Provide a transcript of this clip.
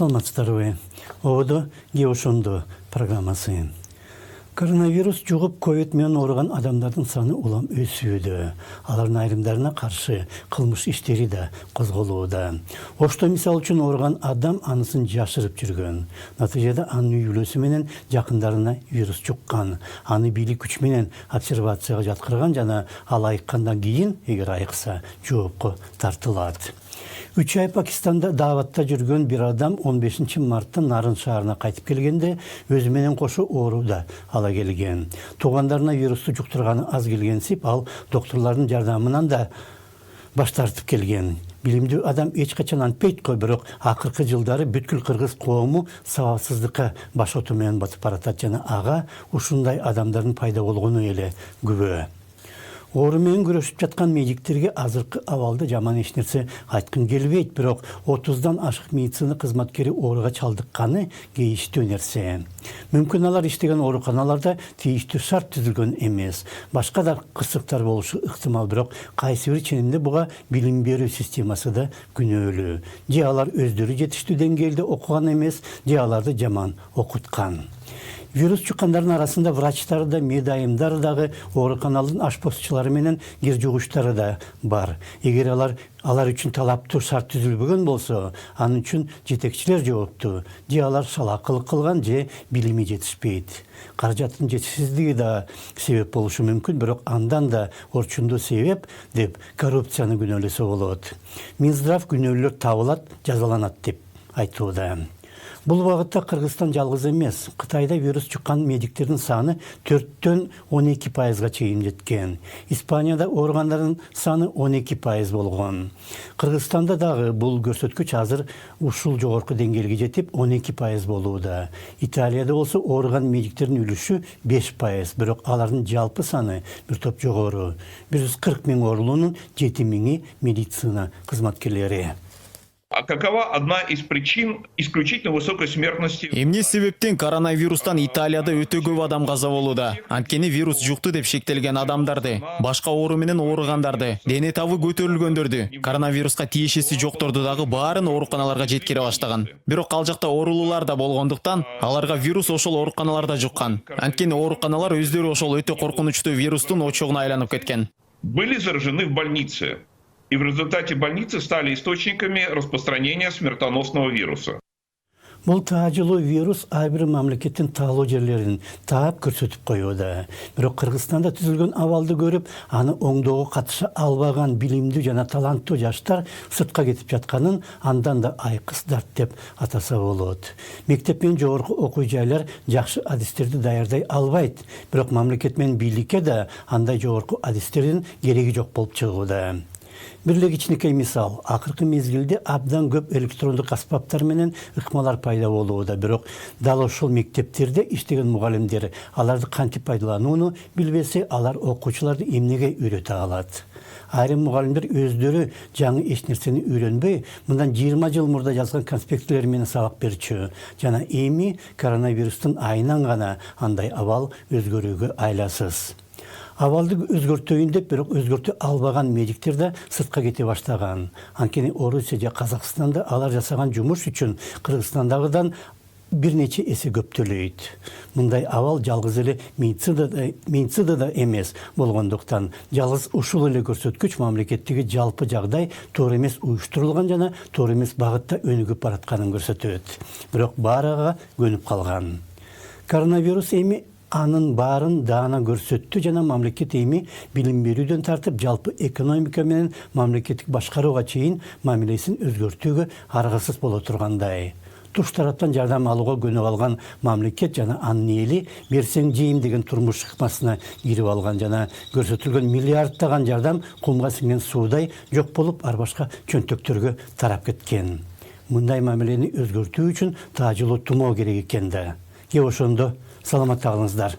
Саламатсыздарбы. Оду Геошондо программасы. Коронавирус жугуп ковид менен ооруган адамдардын саны улам өсүүдө. Алардын айрымдарына каршы кылмыш иштери да козголууда. Ошто мисал үчүн ооруган адам анысын жашырып жүргөн. Натыйжада анын үй бүлөсү менен жакындарына вирус жуккан. Аны бийлик күч менен обсервацияга жаткырган жана ал айыккандан кийин, эгер айыкса, жоопко тартылат. 3 ай Пакистанда даватта жүргөн бир адам 15 мартта Нарын шаарына кайтып келгенде өзү менен кошо оору да ала келген. Туугандарына вирусту жуктурганы аз келгенсип, ал докторлордун жардамынан да баш тартып келген. Билимдүү адам эч качан антпейт го, бирок акыркы жылдары бүткүл кыргыз коому сабапсыздыкка баш оту менен батып баратат жана ага ушундай адамдардын пайда болгону эле күбө. Оору менен күрөшүп жаткан медиктерге азыркы абалда жаман эч нерсе айткым келбейт, бирок 30дан ашык медицина кызматкери ооруга чалдыкканы кейиштүү нерсе. Мүмкүн алар иштеген ооруканаларда тийиштүү шарт түзүлгөн эмес. Башка да кырсыктар болушу ыктымал, бирок кайсы бир ченемде буга билим берүү системасы да күнөөлүү. Же алар өздөрү жетиштүү деңгээлде окуган эмес, же аларды жаман окуткан. Вирус чуккандардын арасында врачтар да, медайымдар дагы, ооруканалдын ашпозчулары менен кир жугучтары да бар. Эгер алар үчүн талаптуу шарт түзүлбөгөн болсо, анын үчүн жетекчилер жооптуу. Же алар шалаакылык кылган, же билими жетишпейт. Каражаттын жетишсиздиги да себеп болушу мүмкүн, бирок андан да орчундуу себеп деп коррупцияны күнөөлөсө болот. Минздрав күнөөлөр табылат, жазаланат деп айтууда. Бул багытта Кыргызстан жалгыз эмес. Кытайда вирус чуккан медиктердин саны 4төн 12%га чейин жеткен. Испанияда ооругандардын саны 12% болгон. Кыргызстанда дагы бул көрсөткүч азыр ушул жогорку деңгээлге жетип 12% болууда. Италияда болсо ооруган медиктердин үлүшү 5%, бирок алардын жалпы саны бир топ жогору. 140 000 оорулуунун 7 000 медицина кызматкерлери. А какова одна из причин исключительно высокой смертности? Эмне себептен коронавирустан Италияда өтө көп адам каза болууда. Анткени вирус жукту деп шектелген адамдарды, башка оору менен ооругандарды, дене табы көтөрүлгөндөрдү, коронавируска тиешеси жокторду дагы баарын ооруканаларга жеткире баштаган. Бирок ал жакта оорулуулар да болгондуктан, аларга вирус ошол ооруканаларда жуккан. Анткени ооруканалар өздөрү ошол өтө коркунучтуу вирустун очогуна айланып кеткен. Были заражены в больнице, и в результате больницы стали источниками распространения смертоносного вируса. Бул таажылуу вирус ар бир мамлекеттин таалуу жерлерин таап көрсөтүп коюуда. Бирок Кыргызстанда түзүлгөн абалды көрүп, аны оңдоого катыша албаган билимдүү жана таланттуу жаштар сыртка кетип жатканын андан да айкыс дарт деп атаса болот. Мектеп менен жогорку окуу жайлар жакшы адистерди даярдай албайт, бирок мамлекет менен бийликке да андай жогорку адистердин кереги жок болуп чыгууда. Бирле кичинекей мисал, акыркы мезгилде абдан көп электрондук аспаптар менен ыкмалар пайда болууда, бирок дал ошол мектептерде иштеген мугалимдер аларды кантип пайдаланууну билбесе, алар окуучуларды эмнеге үйрөтө алат. Айрым мугалимдер өздөрү жаңы эч нерсени үйрөнбөй, мындан 20 жыл мурда жазган конспекттер менен сабак берчү. Жана эми коронавирустун айынан гана андай абал өзгөрүүгө айласыз. Абалды өзгөртөйүн деп, бирок өзгөртө албаган медиктер да сыртка кете баштаган. Анткени Орусия же Казакстанда алар жасаган жумуш үчүн Кыргызстандагыдан бир нече эсе көп төлөйт. Мындай абал жалгыз эле медицинада эмес болгондуктан, жалгыз ушул эле көрсөткүч мамлекеттеги жалпы жагдай туура эмес уюштурулган жана туура эмес багытта өнүгүп баратканын көрсөтөт. Бирок баарыга көнүп калган. Коронавирус эми анын баарын даана көрсөттү жана мамлекет эми билим берүүдөн тартып жалпы экономика менен мамлекеттик башкарууга чейин мамилесин өзгөртүүгө аргасыз боло тургандай. Туш тараптан жардам алууга көнүп алган мамлекет жана анын эли берсең жейм деген турмуш ыкмасына кирип алган жана көрсөтүлгөн миллиарддаган жардам кумга сиңген суудай жок болуп, ар башка чөнтөктөргө тарап кеткен. Мындай мамилени өзгөртүү үчүн таажылуу тумоо керек экен да. Ошондо саламатта калыңыздар.